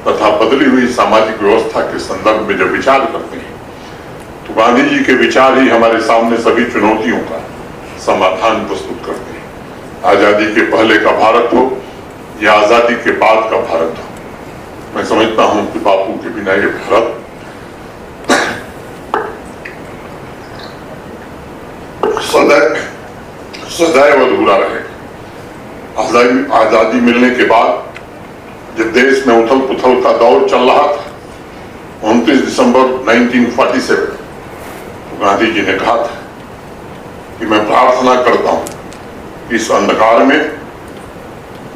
तथा बदली हुई सामाजिक व्यवस्था के संदर्भ में जब विचार करते हैं तो गांधी जी के विचार ही हमारे सामने सभी चुनौतियों का समाधान प्रस्तुत करते हैं। आजादी के पहले का भारत हो या आजादी के बाद का भारत हो, मैं समझता हूं कि बापू के बिना ये भारत सदैव अधूरा रहेगा। आजादी मिलने के बाद जब देश में उथल पुथल का दौर चल रहा था, 29 दिसंबर 1947 तो गांधी जी ने कहा था कि मैं प्रार्थना करता हूं कि इस अंधकार में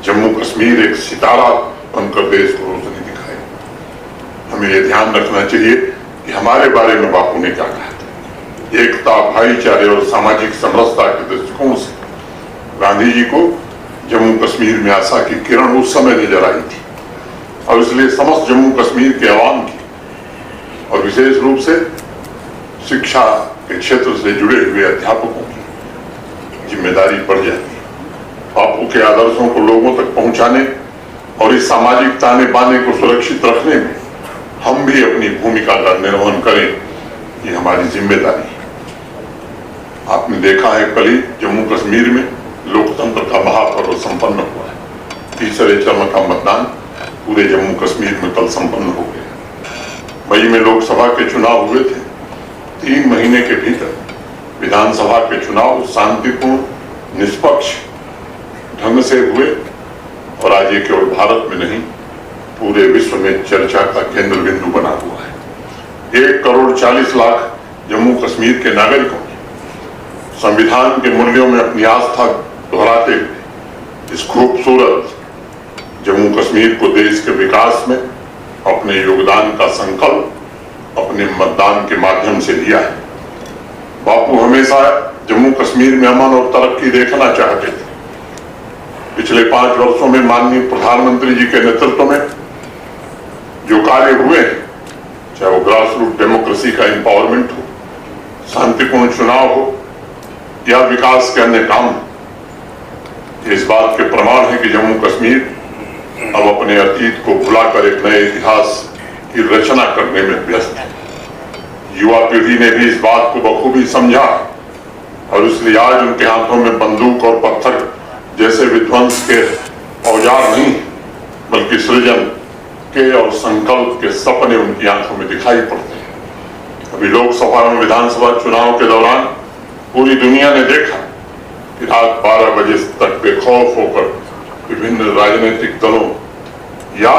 जम्मू कश्मीर एक सितारा बनकर देश को रोशनी दिखाए। हमें यह ध्यान रखना चाहिए कि हमारे बारे में बापू ने क्या कहा था। एकता, भाईचारे और सामाजिक समरसता के दृष्टिकोण से गांधी जी को जम्मू कश्मीर में आशा की किरण उस समय नजर आई थी और इसलिए समस्त जम्मू कश्मीर के अवाम की और विशेष रूप से शिक्षा के क्षेत्र से जुड़े हुए अध्यापकों की जिम्मेदारी बढ़ जाती है। बापू के आदर्शों को लोगों तक पहुंचाने और इस सामाजिक ताने बाने को सुरक्षित रखने में हम भी अपनी भूमिका का निर्वहन करें, ये हमारी जिम्मेदारी है। आपने देखा है कल ही जम्मू कश्मीर में लोकतंत्र का महापर्व संपन्न हुआ है। तीसरे चरण का मतदान पूरे जम्मू कश्मीर में कल संपन्न हो गया। मई में लोकसभा के चुनाव हुए थे। 3 महीने के भीतर विधानसभा के चुनाव शांतिपूर्ण, निष्पक्ष ढंग से हुए और आज ये केवल भारत में नहीं पूरे विश्व में चर्चा का केंद्र बिंदु बना हुआ है। 1 करोड़ 40 लाख जम्मू कश्मीर के नागरिकों ने संविधान के मूल्यों में अपनी आस्था दोहराते हुए इस खूबसूरत जम्मू कश्मीर को देश के विकास में अपने योगदान का संकल्प अपने मतदान के माध्यम से लिया है। बापू हमेशा जम्मू कश्मीर में अमन और तरक्की देखना चाहते थे। पिछले 5 वर्षों में माननीय प्रधानमंत्री जी के नेतृत्व में जो कार्य हुए हैं, चाहे वो ग्रास रूट डेमोक्रेसी का एम्पावरमेंट हो, शांतिपूर्ण चुनाव हो या विकास के अन्य काम, इस बात के प्रमाण है कि जम्मू कश्मीर अब अपने अतीत को भुलाकर एक नए इतिहास की रचना करने में व्यस्त है। युवा पीढ़ी ने भी इस बात को बखूबी समझा और इसलिए आज उनके हाथों में बंदूक और पत्थर जैसे विध्वंस के औजार नहीं, बल्कि सृजन के और संकल्प के सपने उनकी आंखों में दिखाई पड़ते हैं। अभी लोकसभा और विधानसभा चुनाव के दौरान पूरी दुनिया ने देखा कि रात 12 बजे तक बेखौफ होकर विभिन्न राजनीतिक दलों या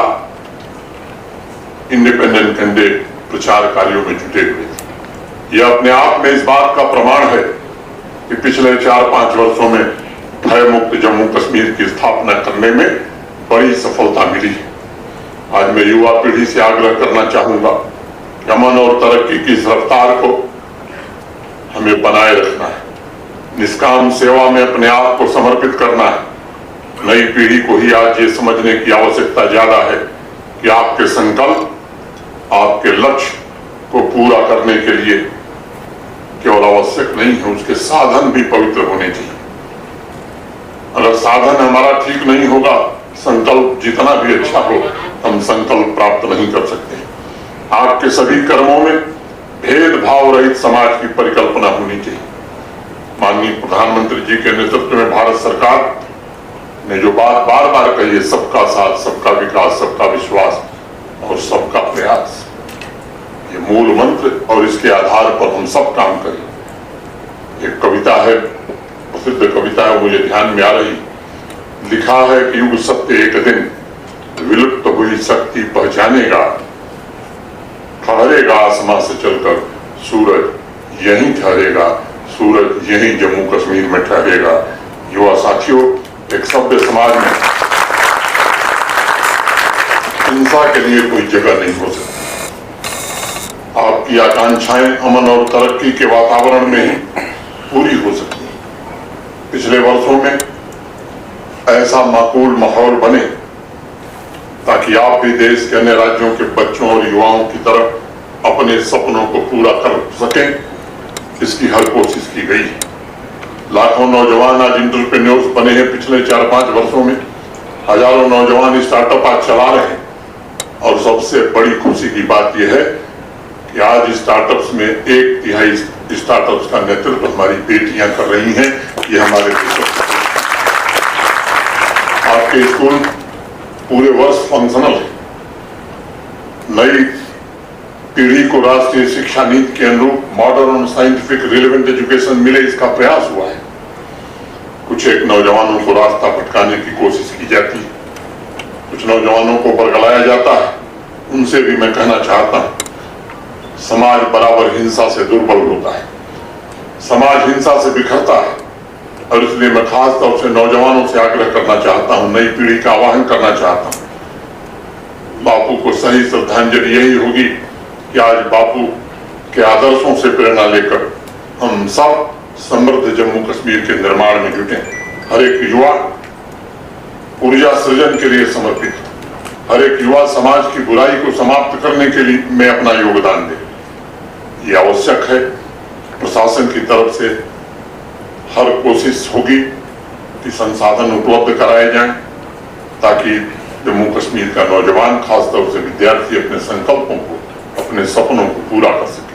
इंडिपेंडेंट कैंडिडेट प्रचार कार्यों में जुटे हुए थे। यह अपने आप में इस बात का प्रमाण है कि पिछले 4-5 वर्षों में भय मुक्त जम्मू कश्मीर की स्थापना करने में बड़ी सफलता मिली है। आज मैं युवा पीढ़ी से आग्रह करना चाहूंगा कि अमन और तरक्की की इस रफ्तार को हमें बनाए रखना है। निष्काम सेवा में अपने आप को समर्पित करना है। नई पीढ़ी को ही आज ये समझने की आवश्यकता ज्यादा है कि आपके संकल्प, आपके लक्ष्य को पूरा करने के लिए केवल आवश्यक नहीं है, उसके साधन भी पवित्र होने चाहिए। अगर साधन हमारा ठीक नहीं होगा, संकल्प जितना भी अच्छा हो, हम संकल्प प्राप्त नहीं कर सकते। आपके सभी कर्मों में भेदभाव रहित समाज की परिकल्पना होनी चाहिए। माननीय प्रधानमंत्री जी के नेतृत्व में भारत सरकार ने जो बात बार बार कही है, सबका साथ, सबका विकास, सबका विश्वास और सबका प्रयास, ये मूल मंत्र और इसके आधार पर हम सब काम करें। एक कविता है, प्रसिद्ध कविता है, मुझे ध्यान में आ रही, लिखा है कि युग सत्य एक दिन विलुप्त हुई शक्ति पहचानेगा, ठहरेगा आसमां से चलकर सूरज यहीं ठहरेगा, सूरज यहीं जम्मू कश्मीर में ठहरेगा। युवा साथियों, एक सभ्य समाज में हिंसा के लिए कोई जगह नहीं हो सकती। आपकी आकांक्षाएं अमन और तरक्की के वातावरण में ही पूरी हो सकती है। पिछले वर्षों में ऐसा माकूल माहौल बने ताकि आप भी देश के अन्य राज्यों के बच्चों और युवाओं की तरफ अपने सपनों को पूरा कर सकें, इसकी हर कोशिश की गई है। लाखों नौजवान आज एंटरप्रेन्योर्स बने हैं। पिछले 4-5 वर्षों में हजारों नौजवान स्टार्टअप आज चला रहे हैं और सबसे बड़ी खुशी की बात यह है कि आज स्टार्टअप्स में 1/3 स्टार्टअप्स का नेतृत्व हमारी बेटियां कर रही हैं। ये हमारे देश आपके स्कूल पूरे वर्ष फंक्शनल है। नई पीढ़ी को राष्ट्रीय शिक्षा नीति के अनुरूप मॉडर्न और साइंटिफिक रिलेवेंट एजुकेशन मिले, इसका प्रयास हुआ है। कुछ एक नौजवानों को रास्ता भटकाने की कोशिश की जाती है, कुछ नौजवानों को बरगलाया जाता है। उनसे भी मैं कहना चाहता हूं, समाज बराबर हिंसा से दुर्बल होता है, समाज हिंसा से बिखरता है। और इसलिए मैं खास तौर से नौजवानों से आग्रह करना चाहता हूं, नई पीढ़ी का आह्वान करना चाहता हूं, बापू को सही श्रद्धांजलि यही होगी कि आज बापू के आदर्शों से प्रेरणा लेकर हम सब समृद्ध जम्मू कश्मीर के निर्माण में जुटे। हर एक युवा ऊर्जा सृजन के लिए समर्पित, हर एक युवा समाज की बुराई को समाप्त करने के लिए में अपना योगदान दे। ये आवश्यक है। प्रशासन की तरफ से हर कोशिश होगी कि संसाधन उपलब्ध कराए जाएं ताकि जम्मू कश्मीर का नौजवान, खासतौर से विद्यार्थी, अपने संकल्पों को, अपने सपनों को पूरा कर सके।